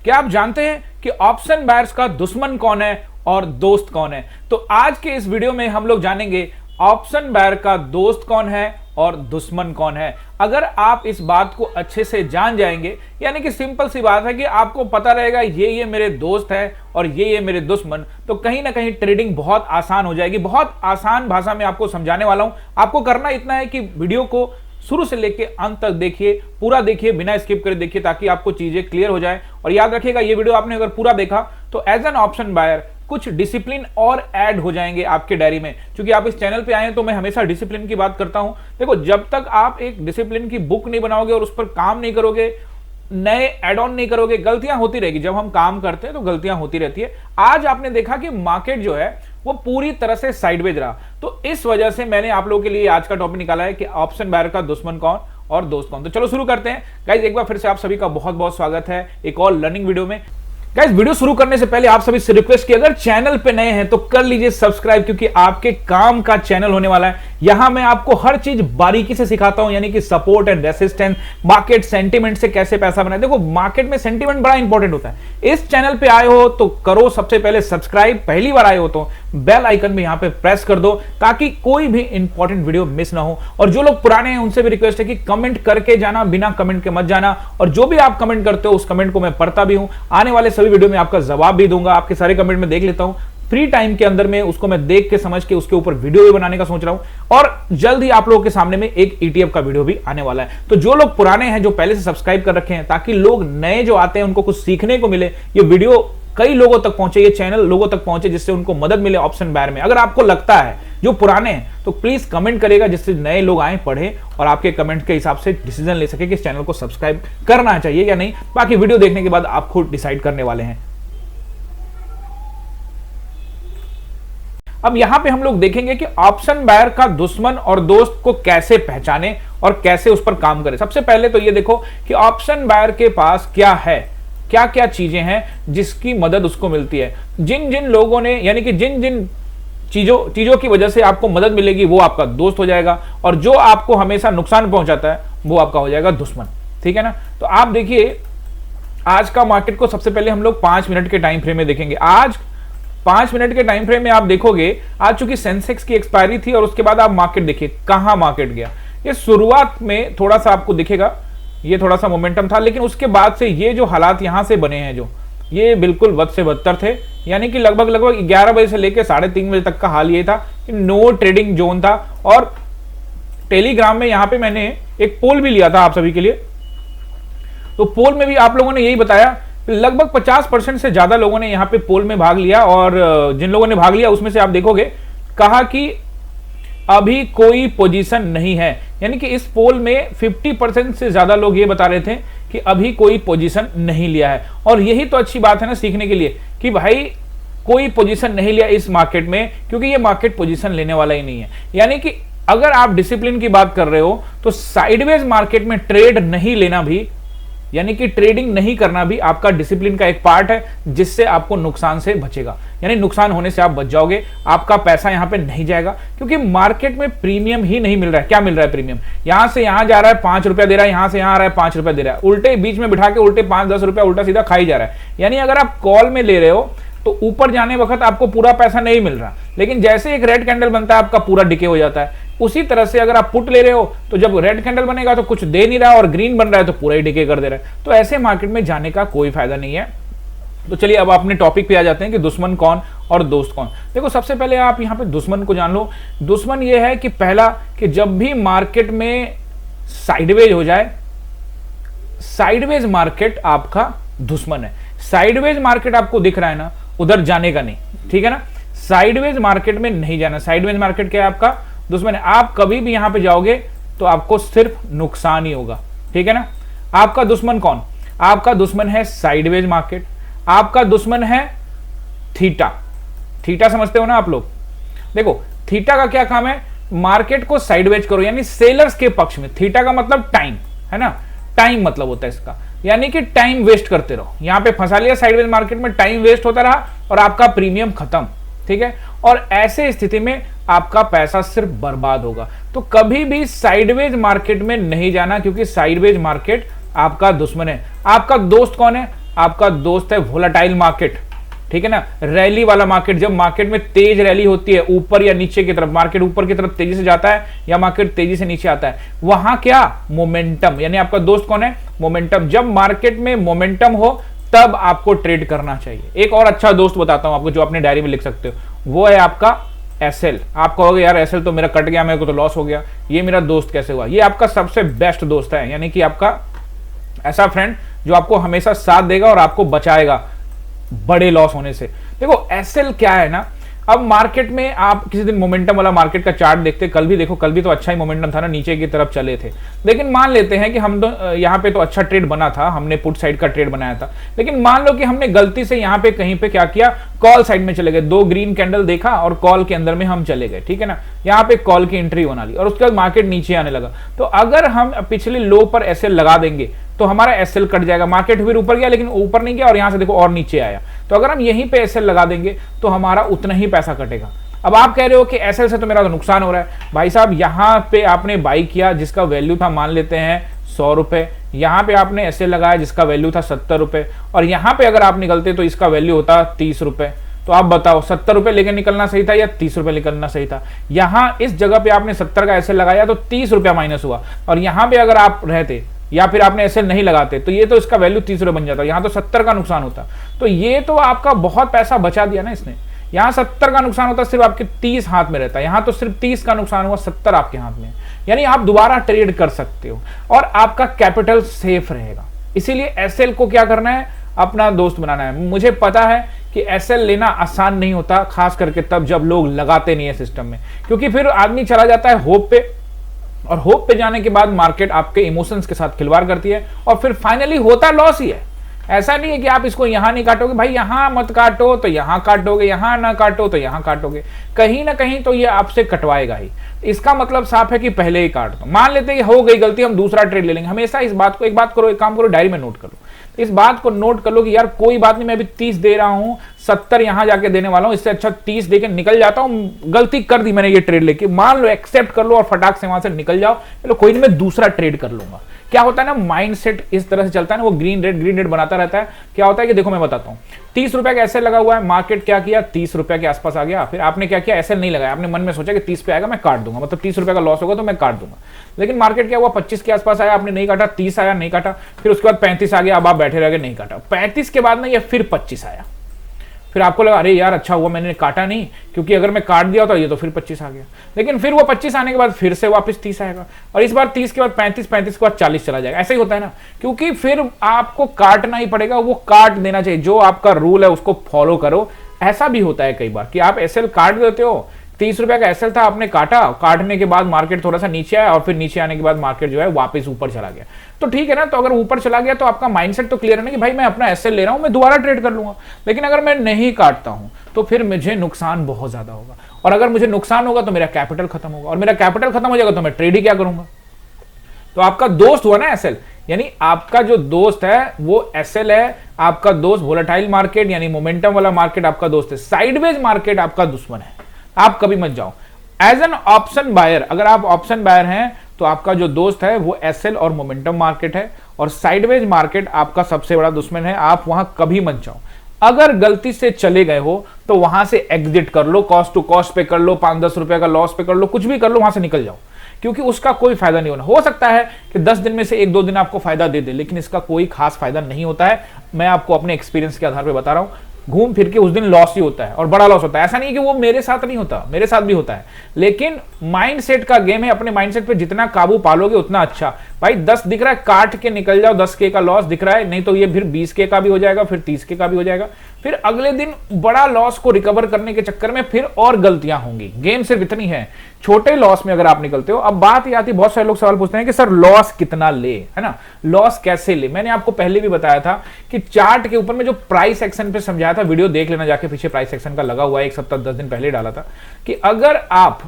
क्या आप जानते हैं कि ऑप्शन बायर्स का दुश्मन कौन है और दोस्त कौन है? तो आज के इस वीडियो में हम लोग जानेंगे ऑप्शन बायर का दोस्त कौन है और दुश्मन कौन है। अगर आप इस बात को अच्छे से जान जाएंगे, यानी कि सिंपल सी बात है कि आपको पता रहेगा ये मेरे दोस्त है और ये मेरे दुश्मन, तो कहीं ना कहीं ट्रेडिंग बहुत आसान हो जाएगी। बहुत आसान भाषा में आपको समझाने वाला हूं। आपको करना इतना है कि वीडियो को शुरू से लेके अंत तक देखिए, पूरा देखिए, बिना स्किप करे देखिए, ताकि आपको चीजें क्लियर हो जाए। और याद रखिएगा, ये वीडियो आपने अगर पूरा देखा तो एज एन ऑप्शन बायर कुछ डिसिप्लिन और ऐड हो जाएंगे आपके डायरी में। क्योंकि आप इस चैनल पे आए हैं तो मैं हमेशा डिसिप्लिन की बात करता हूं। देखो, जब तक आप एक डिसिप्लिन की बुक नहीं बनाओगे और उस पर काम नहीं करोगे, नए एड ऑन नहीं करोगे, गलतियां होती रहेगी। जब हम काम करते हैं तो गलतियां होती रहती है। आज आपने देखा कि मार्केट जो है वो पूरी तरह से साइडवेज रहा, तो इस वजह से मैंने आप लोगों के लिए आज का टॉपिक निकाला है कि ऑप्शन बायर का दुश्मन कौन और दोस्त कौन। तो चलो शुरू करते हैं। गाइस, एक बार फिर से आप सभी का बहुत बहुत स्वागत है एक और लर्निंग वीडियो में। गाइस, वीडियो शुरू करने से पहले आप सभी से रिक्वेस्ट की, अगर चैनल पे नए हैं तो कर लीजिए सब्सक्राइब, क्योंकि आपके काम का चैनल होने वाला है। यहां मैं आपको हर चीज बारीकी से सिखाता हूं, यानी कि support and resistance, market sentiment से कैसे पैसा बनाए। देखो, मार्केट में सेंटीमेंट बड़ा इंपॉर्टेंट होता है। इस चैनल पे आए हो तो करो सबसे पहले सब्सक्राइब, पहली बार आए हो तो बेल आइकन में यहां पे प्रेस कर दो, ताकि कोई भी इंपॉर्टेंट वीडियो मिस ना हो। और जो लोग पुराने हैं उनसे भी रिक्वेस्ट है कि कमेंट करके जाना, बिना कमेंट के मत जाना। और जो भी आप कमेंट करते हो उस कमेंट को मैं पढ़ता भी हूं। आने वाले सभी वीडियो में आपका जवाब भी दूंगा। आपके सारे कमेंट में देख लेता हूं। फ्री टाइम के अंदर में उसको मैं देख के समझ के उसके ऊपर वीडियो भी बनाने का सोच रहा हूं। और जल्द ही आप लोगों के सामने में एक ETF का वीडियो भी आने वाला है। तो जो लोग पुराने हैं, जो पहले से सब्सक्राइब कर रखे हैं, ताकि लोग नए जो आते हैं उनको कुछ सीखने को मिले, ये वीडियो कई लोगों तक पहुंचे, ये चैनल लोगों तक पहुंचे, जिससे उनको मदद मिले ऑप्शन बायर में। अगर आपको लगता है जो पुराने हैं तो प्लीज कमेंट करेगा, जिससे नए लोग आए, पढ़ें और आपके कमेंट के हिसाब से डिसीजन ले सके कि इस चैनल को सब्सक्राइब करना चाहिए या नहीं। बाकी वीडियो देखने के बाद आप खुद डिसाइड करने वाले हैं। अब यहां पे हम लोग देखेंगे कि ऑप्शन बायर का दुश्मन और दोस्त को कैसे पहचाने और कैसे उस पर काम करें। सबसे पहले तो ये देखो कि ऑप्शन बायर के पास क्या है, क्या क्या चीजें हैं जिसकी मदद उसको मिलती है। जिन जिन लोगों ने, यानी कि जिन जिन चीजों की वजह से आपको मदद मिलेगी वो आपका दोस्त हो जाएगा, और जो आपको हमेशा नुकसान पहुंचाता है वो आपका हो जाएगा दुश्मन। ठीक है ना? तो आप देखिए, आज का मार्केट को सबसे पहले हम लोग 5 मिनट के टाइम फ्रेम में देखेंगे। आज 5 मिनट के टाइम फ्रेम में आप देखोगे, आज चूंकि सेंसेक्स की एक्सपायरी थी और उसके बाद आप मार्केट देखिए कहां मार्केट गया। ये शुरुआत में थोड़ा सा आपको दिखेगा, ये थोड़ा सा मोमेंटम था, लेकिन उसके बाद से ये जो हालात यहां से बने हैं, जो ये बिल्कुल बद से बदतर थे। यानी कि लगभग 11 बजे से लेकर 3:30 बजे तक का हाल ये था कि नो ट्रेडिंग जोन था। और टेलीग्राम में यहां पे मैंने एक पोल भी लिया था आप सभी के लिए, तो पोल में भी आप लोगों ने यही बताया, लगभग 50% से ज्यादा लोगों ने यहाँ पे पोल में भाग लिया। और जिन लोगों ने भाग लिया उसमें से आप देखोगे कहा कि अभी कोई पोजीशन नहीं है, यानी कि इस पोल में 50% से ज्यादा लोग ये बता रहे थे कि अभी कोई पोजीशन नहीं लिया है। और यही तो अच्छी बात है ना सीखने के लिए, कि भाई कोई पोजीशन नहीं लिया इस मार्केट में, क्योंकि ये मार्केट पोजीशन लेने वाला ही नहीं है। यानी कि अगर आप डिसिप्लिन की बात कर रहे हो तो साइडवेज मार्केट में ट्रेड नहीं लेना भी, यानी कि ट्रेडिंग नहीं करना भी आपका डिसिप्लिन का एक पार्ट है, जिससे आपको नुकसान से बचेगा। यानी नुकसान होने से आप बच जाओगे, आपका पैसा यहां पे नहीं जाएगा, क्योंकि मार्केट में प्रीमियम ही नहीं मिल रहा है। क्या मिल रहा है प्रीमियम? यहां से यहां जा रहा है 5 रुपया दे रहा है, यहां से यहां आ रहा है 5 रुपया दे रहा है, उल्टे बीच में बिठा के उल्टे 5-10 रुपया उल्टा सीधा खाई जा रहा है। यानी अगर आप कॉल में ले रहे हो तो ऊपर जाने वक्त आपको पूरा पैसा नहीं मिल रहा, लेकिन जैसे एक रेड कैंडल बनता है आपका पूरा डिके हो जाता है। उसी तरह से अगर आप पुट ले रहे हो तो जब रेड कैंडल बनेगा तो कुछ दे नहीं रहा, और ग्रीन बन रहा है तो पूरा ही डिके कर दे रहा है। तो ऐसे मार्केट में जाने का कोई फायदा नहीं है। तो चलिए अब अपने टॉपिक पे आ जाते हैं कि दुश्मन कौन और दोस्त कौन। देखो, सबसे पहले आप यहाँ पे दुश्मन को जान लो। दुश्मन ये है कि पहला, कि जब भी मार्केट में साइडवेज हो जाए, साइडवेज मार्केट आपका दुश्मन है। साइडवेज मार्केट आपको दिख रहा है ना, उधर जाने का नहीं। ठीक है ना? साइडवेज मार्केट में नहीं जाना। साइडवेज मार्केट क्या है? आपका दुश्मन है। आप कभी भी यहां पे जाओगे तो आपको सिर्फ नुकसान ही होगा। ठीक है ना? आपका दुश्मन कौन? आपका दुश्मन है साइडवेज मार्केट, आपका दुश्मन है थीटा। थीटा समझते हो ना आप लोग? देखो, थीटा का क्या काम है? मार्केट को साइडवेज करो, यानी सेलर्स के पक्ष में। थीटा का मतलब टाइम है ना, टाइम मतलब होता है इसका, यानी कि टाइम वेस्ट करते रहो। यहां पे फंसा लिया साइडवेज मार्केट में, टाइम वेस्ट होता रहा और आपका प्रीमियम खत्म। ठीक है? और ऐसे स्थिति में आपका पैसा सिर्फ बर्बाद होगा। तो कभी भी साइडवेज मार्केट में नहीं जाना, क्योंकि साइडवेज मार्केट आपका दुश्मन है। आपका दोस्त कौन है? आपका दोस्त है वोलेटाइल मार्केट, ठीक है ना, रैली वाला मार्केट। जब मार्केट में तेज रैली होती है ऊपर या नीचे की तरफ, मार्केट ऊपर की तरफ तेजी से जाता है या मार्केट तेजी से नीचे आता है, वहां क्या मोमेंटम, यानी आपका दोस्त कौन है, मोमेंटम। जब मार्केट में मोमेंटम हो तब आपको ट्रेड करना चाहिए। एक और अच्छा दोस्त बताता हूं आपको जो अपने डायरी में लिख सकते हो, वो है आपका एसएल। आप कहोगे यार एसएल तो मेरा कट गया, मेरे को तो लॉस हो गया, ये मेरा दोस्त कैसे हुआ? ये आपका सबसे बेस्ट दोस्त है, यानी कि आपका ऐसा फ्रेंड जो आपको हमेशा साथ देगा और आपको बचाएगा बड़े लॉस होने से। देखो एसएल क्या है ना, अब मार्केट में आप किसी दिन मोमेंटम वाला मार्केट का चार्ट देखते, कल भी देखो, कल भी तो अच्छा ही मोमेंटम था ना, नीचे की तरफ चले थे। लेकिन मान लेते हैं कि हम तो यहाँ पे तो अच्छा ट्रेड बना था, हमने पुट साइड का ट्रेड बनाया था, लेकिन मान लो कि हमने गलती से यहाँ पे कहीं पे क्या किया, कॉल साइड में चले गए, 2 ग्रीन कैंडल देखा और कॉल के अंदर में हम चले गए, ठीक है ना, यहाँ पे कॉल की एंट्री बना ली और उसके बाद मार्केट नीचे आने लगा। तो अगर हम पिछले लो पर एसएल लगा देंगे तो हमारा एसएल कट जाएगा। मार्केट फिर ऊपर गया लेकिन ऊपर नहीं गया और यहां से देखो और नीचे आया, तो अगर हम यहीं पे एसएल लगा देंगे तो हमारा उतना ही पैसा कटेगा। अब आप कह रहे हो कि एसएल से तो मेरा तो नुकसान हो रहा है। भाई साहब यहां पे आपने बाई किया जिसका वैल्यू था मान लेते हैं 100 रुपए, यहां पे आपने एसएल लगाया जिसका वैल्यू था 70 रुपए, और यहां पे अगर आप निकलते तो इसका वैल्यू होता 30 रुपए। तो आप बताओ 70 रुपए लेकर निकलना सही था या 30 रुपए निकलना सही था? यहां इस जगह पे आपने 70 का एसएल लगाया तो 30 रुपया माइनस हुआ, और यहां पे अगर आप रहते या फिर आपने एसएल नहीं लगाते तो ये तो इसका वैल्यू 30 रुपए बन जाता, यहां तो 70 का नुकसान होता। तो ये तो आपका बहुत पैसा बचा दिया ना इसने। यहां 70 का नुकसान होता, सिर्फ आपके 30 हाथ में रहता है, यहां तो सिर्फ 30 का नुकसान हुआ, 70 आपके हाथ में। यानी आप दोबारा ट्रेड कर सकते हो और आपका कैपिटल सेफ रहेगा। इसीलिए एसएल को क्या करना है, अपना दोस्त बनाना है। मुझे पता है कि एसएल लेना आसान नहीं होता, खास करके तब जब लोग लगाते नहीं है सिस्टम में, क्योंकि फिर आदमी चला जाता है होप पे, और होप पे जाने के बाद मार्केट आपके इमोशंस के साथ खिलवाड़ करती है और फिर फाइनली होता लॉस ही है। ऐसा नहीं है कि आप इसको यहां नहीं काटोगे, भाई यहां मत काटो तो यहां काटोगे, यहां ना काटो तो यहां काटोगे, कहीं ना कहीं तो ये आपसे कटवाएगा ही। इसका मतलब साफ है कि पहले ही काट दो। मान लेते हैं कि हो गई गलती, हम दूसरा ट्रेड ले लेंगे। हमेशा इस बात को, एक बात करो, एक काम करो, डायरी में नोट करो, इस बात को नोट कर लो कि यार कोई बात नहीं, मैं अभी 30 दे रहा हूं, 70 यहां जाके देने वाला हूं, इससे अच्छा 30 देके निकल जाता हूं। गलती कर दी मैंने ये ट्रेड लेके, मान लो, एक्सेप्ट कर लो और फटाक से वहां से निकल जाओ, चलो कोई नहीं मैं दूसरा ट्रेड कर लूंगा। क्या होता है ना, माइंडसेट इस तरह से चलता है ना, वो ग्रीन रेड बनाता रहता है। क्या होता है कि देखो मैं बताता हूं, 30 रुपए का एसएल लगा हुआ है, मार्केट क्या किया, 30 रुपए के आसपास आ गया, फिर आपने क्या किया, एसएल नहीं लगाया, आपने मन में सोचा कि 30 पे आएगा मैं काट दूंगा, मतलब 30 रुपए का लॉस होगा तो मैं काट दूंगा। लेकिन मार्केट क्या हुआ, 25 के आसपास आया, आपने नहीं काटा, 30 आया नहीं काटा, फिर उसके बाद 35 आ गया, अब आप बैठे रह गए नहीं काटा, 35 के बाद में ये फिर 25 आया, फिर आपको लगा अरे यार अच्छा हुआ मैंने काटा नहीं, क्योंकि अगर मैं काट दिया तो ये तो फिर 25 आ गया। लेकिन फिर वो 25 आने के बाद फिर से वापस 30 आएगा, और इस बार 30 के बाद 35, 35 के बाद 40 चला जाएगा। ऐसा ही होता है ना, क्योंकि फिर आपको काटना ही पड़ेगा, वो काट देना चाहिए, जो आपका रूल है उसको फॉलो करो। ऐसा भी होता है कई बार कि आप एसएल काट देते हो, 30 रुपए का एसएल था, आपने काटा, काटने के बाद मार्केट थोड़ा सा नीचे आया और फिर नीचे आने के बाद मार्केट जो है वापस ऊपर चला गया। तो ठीक है ना, तो अगर ऊपर चला गया तो आपका माइंडसेट तो क्लियर है ना कि भाई मैं अपना एसएल ले रहा हूं, मैं दोबारा ट्रेड कर लूंगा। लेकिन अगर मैं नहीं काटता हूं तो फिर मुझे नुकसान बहुत ज्यादा होगा, और अगर मुझे नुकसान होगा तो मेरा कैपिटल खत्म होगा, और मेरा कैपिटल खत्म हो जाएगा तो मैं ट्रेड ही क्या करूंगा। तो आपका दोस्त हुआ ना एसएल, यानी आपका जो दोस्त है वो एसएल है, आपका दोस्त वोलेटाइल मार्केट यानी मोमेंटम वाला मार्केट आपका दोस्त है, साइडवेज मार्केट आपका दुश्मन है, आप कभी मत जाओ। एज एन ऑप्शन बायर, अगर आप ऑप्शन बायर हैं तो आपका जो दोस्त है वो एसएल और मोमेंटम मार्केट है, और साइडवेज मार्केट आपका सबसे बड़ा दुश्मन है, आप वहां कभी मत जाओ। अगर गलती से चले गए हो तो वहां से एग्जिट कर लो, कॉस्ट टू कॉस्ट पे कर लो, 5-10 रुपए का लॉस पे कर लो, कुछ भी कर लो, वहां से निकल जाओ, क्योंकि उसका कोई फायदा नहीं होना। हो सकता है कि 10 दिन में से 1-2 दिन आपको फायदा दे दे, लेकिन इसका कोई खास फायदा नहीं होता है। मैं आपको अपने एक्सपीरियंस के आधार पर बता रहा हूं, घूम फिर के उस दिन लॉस ही होता है, और बड़ा लॉस होता है। ऐसा नहीं है कि वो मेरे साथ नहीं होता, मेरे साथ भी होता है, लेकिन माइंडसेट का गेम है। अपने माइंडसेट पे जितना काबू पालोगे उतना अच्छा। भाई 10 दिख रहा है, काट के निकल जाओ, 10K का लॉस दिख रहा है, नहीं तो ये फिर 20K का भी हो जाएगा, फिर 30K का भी हो जाएगा, फिर अगले दिन बड़ा लॉस को रिकवर करने के चक्कर में फिर और गलतियां होंगी। गेम सिर्फ इतनी है, छोटे लॉस में अगर आप निकलते हो। अब बात ये आती, बहुत सारे लोग सवाल पूछते हैं कि सर लॉस कितना ले, है ना, लॉस कैसे ले। मैंने आपको पहले भी बताया था कि चार्ट के ऊपर में जो प्राइस एक्शन पे समझाया था, वीडियो देख लेना जाके, पीछे प्राइस एक्शन का लगा हुआ है, 1 सप्ताह 10 दिन पहले डाला था, कि अगर आप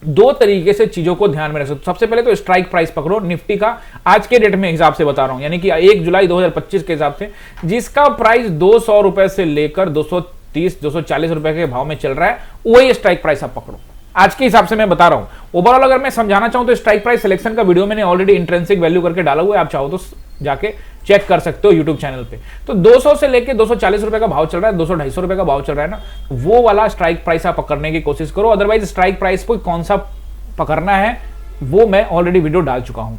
2 तरीके से चीजों को ध्यान में रख सकते। सबसे पहले तो स्ट्राइक प्राइस पकड़ो निफ्टी का, आज के डेट में हिसाब से बता रहा हूं, यानी कि 1 जुलाई 2025 के हिसाब से, जिसका प्राइस 200 रुपए से लेकर 230-240 रुपए के भाव में चल रहा है, वही स्ट्राइक प्राइस आप पकड़ो। आज के हिसाब से मैं बता रहा हूं। ओवरऑल अगर मैं समझाना चाहूं तो स्ट्राइक प्राइस सिलेक्शन का वीडियो मैंने ऑलरेडी इंट्रिंसिक वैल्यू करके डाला हुआ है, आप चाहो तो जाके चेक कर सकते हो यूट्यूब चैनल पे। तो 200 से लेके 240 रुपए का भाव चल रहा है, 200-250 रुपए का भाव चल रहा है ना, वो वाला स्ट्राइक प्राइस आप पकड़ने की कोशिश करो। अदरवाइज स्ट्राइक प्राइस को कौन सा पकड़ना है वो मैं ऑलरेडी वीडियो डाल चुका हूं,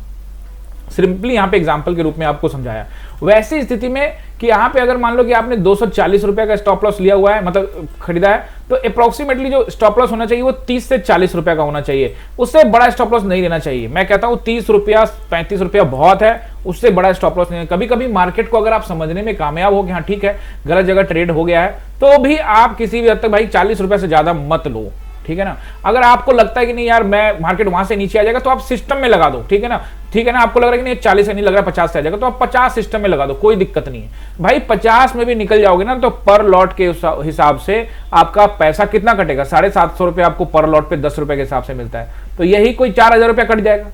सिंपली यहां पे एग्जांपल के रूप में आपको समझाया। वैसी स्थिति में कि यहां पे अगर मान लो कि आपने 240 रुपए का स्टॉप लॉस लिया हुआ है, मतलब खरीदा है, तो अप्रोक्सीमेटली जो स्टॉप लॉस होना चाहिए वो 30 से 40 रुपए का होना चाहिए। उससे बड़ा स्टॉप लॉस नहीं लेना चाहिए। मैं कहता हूं 30 रुपया 35 रुपया बहुत है, उससे बड़ा स्टॉप लॉस नहीं। कभी कभी मार्केट को अगर आप समझने में कामयाब हो कि हाँ ठीक है गलत जगह ट्रेड हो गया है, तो भी आप किसी भी हद तक भाई 40 रुपए से ज्यादा मत लो, ठीक है ना। अगर आपको लगता है कि नहीं यार मैं मार्केट वहां से नीचे आ जाएगा, तो आप सिस्टम में लगा दो, ठीक है ना। ठीक है ना, आपको लग रहा है कि नहीं 40 से नहीं लग रहा 50 से आ जाएगा, तो आप 50 सिस्टम में लगा दो, कोई दिक्कत नहीं है भाई। 50 में भी निकल जाओगे ना, तो पर लॉट के हिसाब से आपका पैसा कितना कटेगा, 750 रुपए आपको पर लॉट पे 10 रुपए के हिसाब से मिलता है, तो यही कोई 4000 रुपया कट जाएगा,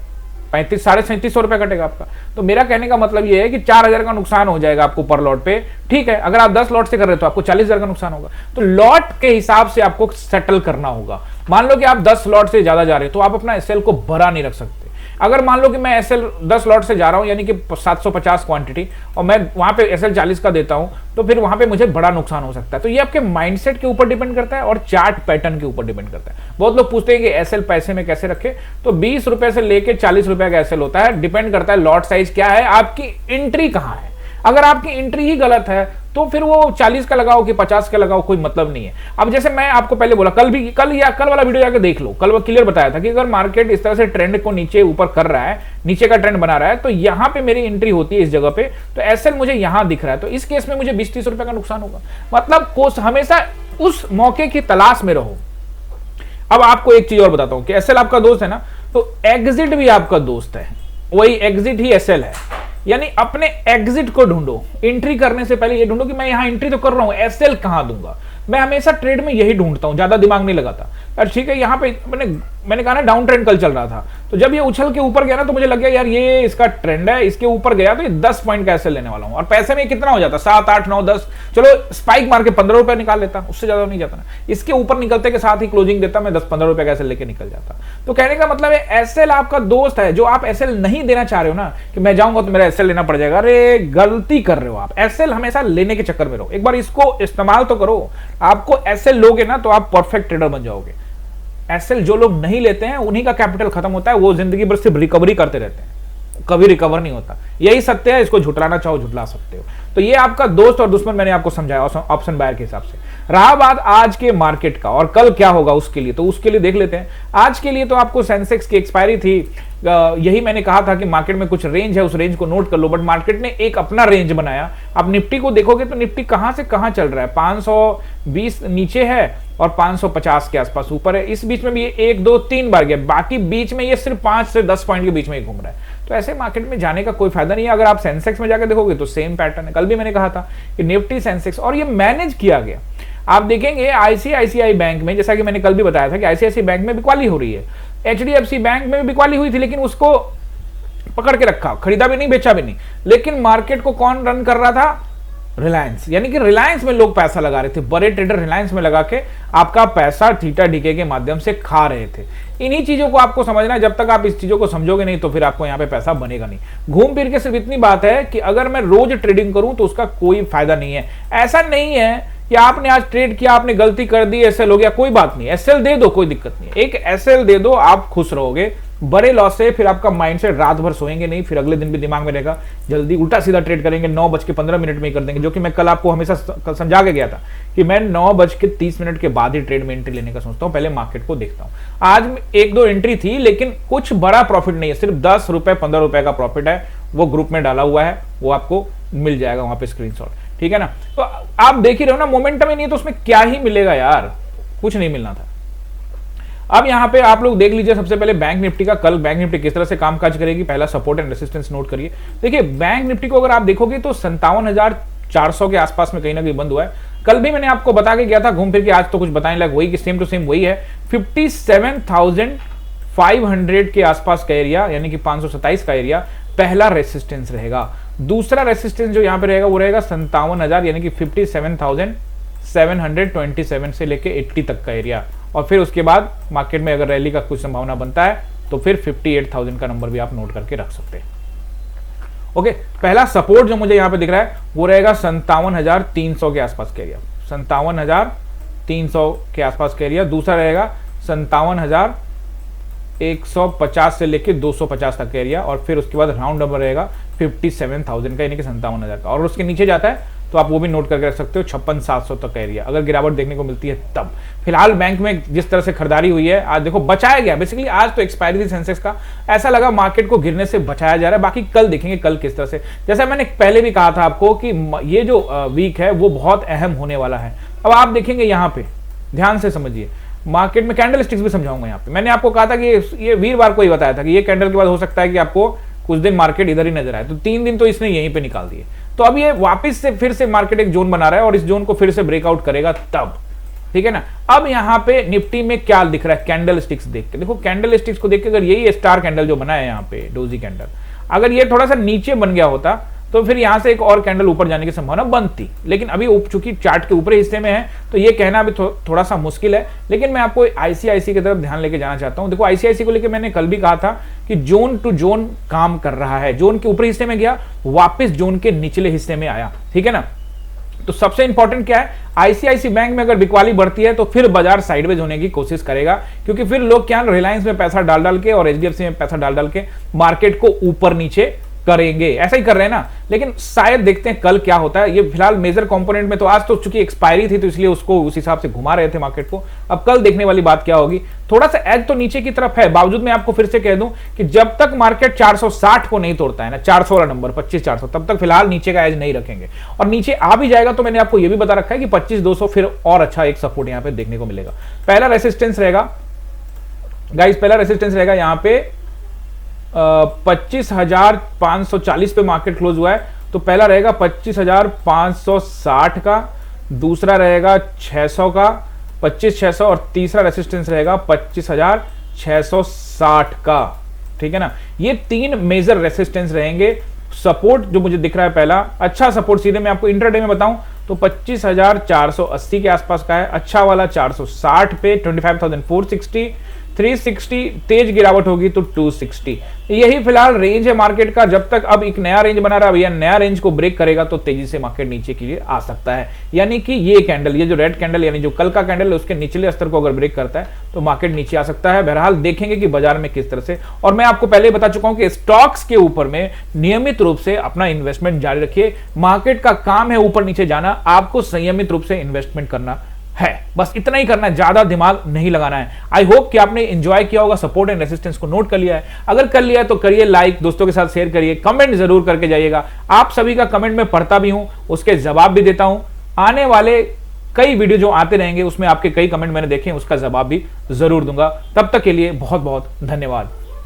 3700 रुपया कटेगा आपका। तो मेरा कहने का मतलब ये है कि 4000 का नुकसान हो जाएगा आपको पर लॉट पे, ठीक है। अगर आप 10 लॉट से कर रहे हो तो आपको 40,000 का नुकसान होगा। तो लॉट के हिसाब से आपको सेटल करना होगा। मान लो कि आप 10 लॉट से ज्यादा जा रहे हो, तो आप अपना एसएल को भरा नहीं रख सकते। अगर मान लो कि मैं एसएल 10 लॉट से जा रहा हूं, यानी कि 750 क्वांटिटी, और मैं वहां पे एसएल 40 का देता हूं, तो फिर वहां पे मुझे बड़ा नुकसान हो सकता है। तो ये आपके माइंडसेट के ऊपर डिपेंड करता है और चार्ट पैटर्न के ऊपर डिपेंड करता है। बहुत लोग पूछते हैं कि एसएल पैसे में कैसे रखे, तो 20 रुपए से लेके 40 रुपए का एसएल होता है। डिपेंड करता है लॉट साइज क्या है, आपकी एंट्री कहां है। अगर आपकी एंट्री ही गलत है तो फिर वो 40 का लगाओ कि 50 का लगाओ, कोई मतलब नहीं है। अब जैसे मैं आपको पहले बोला, कल वाला वीडियो जाके देख लो, कल वो क्लियर बताया था कि अगर मार्केट इस तरह से ट्रेंड को नीचे ऊपर कर रहा है, नीचे का ट्रेंड बना रहा है, तो यहां पे मेरी एंट्री होती है इस जगह पे, तो एसएल मुझे यहां दिख रहा है, तो इस केस में मुझे 20-30 रुपए का नुकसान होगा। मतलब कोस हमेशा उस मौके की तलाश में रहो। अब आपको एक चीज और बताता हूं कि एसएल आपका दोस्त है ना, तो एग्जिट भी आपका दोस्त है, वही एग्जिट ही एसएल है। यानी अपने एग्जिट को ढूंढो। एंट्री करने से पहले ये ढूंढो कि मैं यहां एंट्री तो कर रहा हूं, एसएल कहां दूंगा। मैं हमेशा ट्रेड में यही ढूंढता हूं, ज्यादा दिमाग नहीं लगाता। यार ठीक है, यहां पे मैंने कहा ना डाउन ट्रेंड कल चल रहा था, तो जब ये उछल के ऊपर गया ना, तो मुझे लग गया यार ये इसका ट्रेंड है, इसके ऊपर गया तो ये 10 पॉइंट का एसएल लेने वाला हूं। और पैसे में कितना हो जाता, 7, 8, 9, 10, चलो स्पाइक मार के 15 रुपए निकाल लेता, उससे ज्यादा नहीं जाता ना। इसके ऊपर निकलते के साथ ही क्लोजिंग देता, मैं 10-15 रुपए का एसएल लेके निकल जाता। तो कहने का मतलब है एसएल आपका दोस्त है। जो आप एसएल नहीं देना चाह रहे हो ना, कि मैं जाऊंगा तो मेरा एसएल लेना पड़ जाएगा, अरे गलती कर रहे हो आप। एसएल हमेशा लेने के चक्कर में रहो, एक बार इसको इस्तेमाल तो करो। आपको एसएल लोगे ना तो आप परफेक्ट ट्रेडर बन जाओगे। एसएल जो लोग नहीं लेते हैं उन्हीं का कैपिटल खत्म होता है, वो जिंदगी भर सिर्फ रिकवरी करते रहते हैं, कभी रिकवर नहीं होता। यही सत्य है, इसको झुटलाना चाहो झुटला सकते हो। तो ये आपका दोस्त और दुश्मन मैंने आपको समझाया ऑप्शन बायर के हिसाब से। रहा बात आज के मार्केट का और कल क्या होगा उसके लिए, तो उसके लिए देख लेते हैं। आज के लिए तो आपको सेंसेक्स की एक्सपायरी थी, यही मैंने कहा था कि मार्केट में कुछ रेंज है, उस रेंज को नोट कर लो। बट मार्केट ने एक अपना रेंज बनाया। अब निफ्टी को देखोगे तो निफ्टी कहां से कहां चल रहा है, 520 नीचे है और 550 के आसपास ऊपर है। इस बीच में भी 1, 2, 3 बार गया, बाकी बीच में ये सिर्फ 5 से 10 पॉइंट के बीच में ही घूम रहा है। तो ऐसे मार्केट में जाने का कोई फायदा नहीं है। अगर आप सेंसेक्स में जाकर देखोगे तो सेम पैटर्न है। कल भी मैंने कहा था कि निफ्टी सेंसेक्स, और ये मैनेज किया गया। आप देखेंगे आईसीआईसीआई बैंक में, जैसा कि मैंने कल भी बताया था कि आईसीआईसीआई बैंक में बिकवाली हो रही है, एचडीएफसी बैंक में भी बिकवाली हुई थी, लेकिन उसको पकड़ के रखा, खरीदा भी नहीं बेचा भी नहीं। लेकिन मार्केट को कौन रन कर रहा था, रिलायंस। यानी कि रिलायंस में लोग पैसा लगा रहे थे, बड़े ट्रेडर रिलायंस में लगा के आपका पैसा थीटा डीके के माध्यम से खा रहे थे। इन्हीं चीजों को आपको समझना है। जब तक आप इस चीजों को समझोगे नहीं तो फिर आपको यहाँ पे पैसा बनेगा नहीं। घूम फिर के सिर्फ इतनी बात है कि अगर मैं रोज ट्रेडिंग करूं तो उसका कोई फायदा नहीं है। ऐसा नहीं है कि आपने आज ट्रेड किया, आपने गलती कर दी, एसएल हो गया, कोई बात नहीं, एसएल दे दो, कोई दिक्कत नहीं। एक एसएल दे दो, आप खुश रहोगे। बड़े लॉस से फिर आपका माइंडसेट रात भर सोएंगे नहीं, फिर अगले दिन भी दिमाग में रहेगा जल्दी उल्टा सीधा ट्रेड करेंगे, 9:15 में ही कर देंगे। जो कि मैं कल आपको हमेशा समझा के गया था कि मैं 9:30 के बाद ही ट्रेड में एंट्री लेने का सोचता हूं, पहले मार्केट को देखता हूं। आज 1-2 एंट्री थी, लेकिन कुछ बड़ा प्रॉफिट नहीं है, सिर्फ 10 रुपए 15 रुपए का प्रॉफिट है। वो ग्रुप में डाला हुआ है, वो आपको मिल जाएगा वहां पे स्क्रीनशॉट, ठीक है ना। तो आप देख ही रहे हो ना, मोमेंटम ही नहीं है तो उसमें क्या ही मिलेगा यार, कुछ नहीं मिलना था। अब यहां पे आप लोग देख लीजिए सबसे पहले बैंक निफ्टी का। कल बैंक निफ्टी किस तरह से कामकाज करेगी, पहला सपोर्ट एंड रेसिस्टेंस नोट करिए। देखिए बैंक निफ्टी को अगर आप देखोगे तो 57,400 के आसपास में कहीं ना कहीं बंद हुआ है। कल भी मैंने आपको बता के गया था, घूम फिर के आज तो कुछ बताने लगा वही कि सेम टू सेम वही है। 57,500 के आसपास का एरिया, यानी कि 527 का एरिया पहला रेसिस्टेंस रहेगा। दूसरा रेसिस्टेंस जो यहां पे रहेगा वो रहेगा 57,000, यानी कि 57,727 से लेके 80 तक का एरिया। और फिर उसके बाद मार्केट में अगर रैली का कुछ संभावना बनता है तो फिर 58,000 का नंबर भी आप नोट करके रख सकते हैं। ओके, पहला सपोर्ट जो मुझे यहां पे दिख रहा है वो रहेगा 57,300 के आसपास का एरिया, 57,300 के आसपास का एरिया। दूसरा रहेगा 57,150 से लेके 250 तक का एरिया, और फिर उसके बाद राउंड नंबर रहेगा 57,000 का, यानी कि 57,000 का। और उसके नीचे जाता है तो आप वो भी नोट करके रख सकते हो 56,700 तक का एरिया, अगर गिरावट देखने को मिलती है तब। फिलहाल बैंक में जिस तरह से खरीदारी हुई है, आज देखो बचाया गया, बेसिकली आज तो एक्सपायरी थी सेंसेक्स का, ऐसा लगा मार्केट को गिरने से बचाया जा रहा है। बाकी कल देखेंगे कल किस तरह से, जैसा मैंने पहले भी कहा था आपको कि ये जो वीक है वो बहुत अहम होने वाला है। अब आप देखेंगे यहाँ पे ध्यान से समझिए, मार्केट में कैंडल स्टिक्स भी समझाऊंगा यहाँ पे। मैंने आपको कहा था कि ये वीरवार को ही बताया था कि ये कैंडल के बाद हो सकता है कि आपको कुछ दिन मार्केट इधर ही नजर आए, तो 3 दिन तो इसने यहीं पे निकाल दिए। तो अब ये वापस से फिर से मार्केट एक जोन बना रहा है और इस जोन को फिर से ब्रेकआउट करेगा तब, ठीक है ना। अब यहाँ पे निफ्टी में क्या दिख रहा है, कैंडल स्टिक्स देख के देखो, कैंडल स्टिक्स को देख के अगर यही स्टार कैंडल जो बना है यहाँ पे डोजी कैंडल, अगर ये थोड़ा सा नीचे बन गया होता तो फिर यहां से एक और कैंडल ऊपर जाने की संभावना बनती, लेकिन अभी चूंकि चार्ट के ऊपरी हिस्से में है तो ये कहना अभी थोड़ा सा मुश्किल है। लेकिन मैं आपको आईसीआईसी की तरफ ध्यान लेके जाना चाहता हूं। देखो आईसीआईसी को लेके मैंने कल भी कहा था कि जोन टू जोन काम कर रहा है, जोन के ऊपरी हिस्से में गया, वापिस जोन के निचले हिस्से में आया, ठीक है ना। तो सबसे इंपॉर्टेंट क्या है, आईसीआईसी बैंक में अगर बिकवाली बढ़ती है तो फिर बाजार साइडवेज होने की कोशिश करेगा, क्योंकि फिर लोग क्या रिलायंस में पैसा डाल डाल के और एचडीएफसी में पैसा डाल डाल के मार्केट को ऊपर नीचे करेंगे, ऐसा ही कर रहे हैं ना। लेकिन शायद देखते हैं कल क्या होता है। ये फिलहाल मेजर कंपोनेंट में तो आज तो चूंकि एक्सपायरी थी तो इसलिए उसको उस हिसाब से घुमा रहे थे मार्केट को। अब कल देखने वाली बात क्या होगी, थोड़ा सा एज तो नीचे की तरफ है, बावजूद मैं आपको फिर से कह दूं कि जब तक मार्केट 460 को नहीं तोड़ता है ना, 400 वाला नंबर 25,400, तब तक फिलहाल नीचे का एज नहीं रखेंगे। और नीचे आ भी जाएगा तो मैंने आपको यह भी बता रखा है कि 25,200 फिर और अच्छा एक सपोर्ट यहां पे देखने को मिलेगा। पहला रेसिस्टेंस रहेगा गाइस, पहला रेसिस्टेंस रहेगा यहां पे 25,540 पे मार्केट क्लोज हुआ है, तो पहला रहेगा 25,560 का, दूसरा रहेगा 600 का 25,600, और तीसरा रेसिस्टेंस रहेगा 25,660 का, ठीक है ना। ये 3 मेजर रेसिस्टेंस रहेंगे। सपोर्ट जो मुझे दिख रहा है पहला अच्छा सपोर्ट, सीधे मैं आपको इंट्राडे में बताऊं तो 25,480 के आसपास का है, अच्छा वाला 460 पे 25,460, 360 तेज गिरावट होगी तो 260। यही फिलहाल रेंज है मार्केट का। जब तक अब एक नया रेंज बना रहा है, भैया नया रेंज को ब्रेक करेगा तो तेजी से मार्केट नीचे के लिए आ सकता है। यानी कि ये कैंडल, ये जो रेड कैंडल यानी जो कल का कैंडल है, उसके निचले स्तर को अगर ब्रेक करता है तो मार्केट नीचे आ सकता है। बहरहाल देखेंगे कि बाजार में किस तरह से। और मैं आपको पहले बता चुका हूं कि स्टॉक्स के ऊपर में नियमित रूप से अपना इन्वेस्टमेंट जारी रखिए। मार्केट का काम है ऊपर नीचे जाना, आपको संयमित रूप से इन्वेस्टमेंट करना है, बस इतना ही करना है, ज्यादा दिमाग नहीं लगाना है। आई होप कि आपने एंजॉय किया होगा, सपोर्ट एंड रेसिस्टेंस को नोट कर लिया है। अगर कर लिया है तो करिए लाइक, दोस्तों के साथ शेयर करिए, कमेंट जरूर करके जाइएगा। आप सभी का कमेंट मैं पढ़ता भी हूं, उसके जवाब भी देता हूं। आने वाले कई वीडियो जो आते रहेंगे उसमें आपके कई कमेंट मैंने देखे, उसका जवाब भी जरूर दूंगा। तब तक के लिए बहुत बहुत धन्यवाद।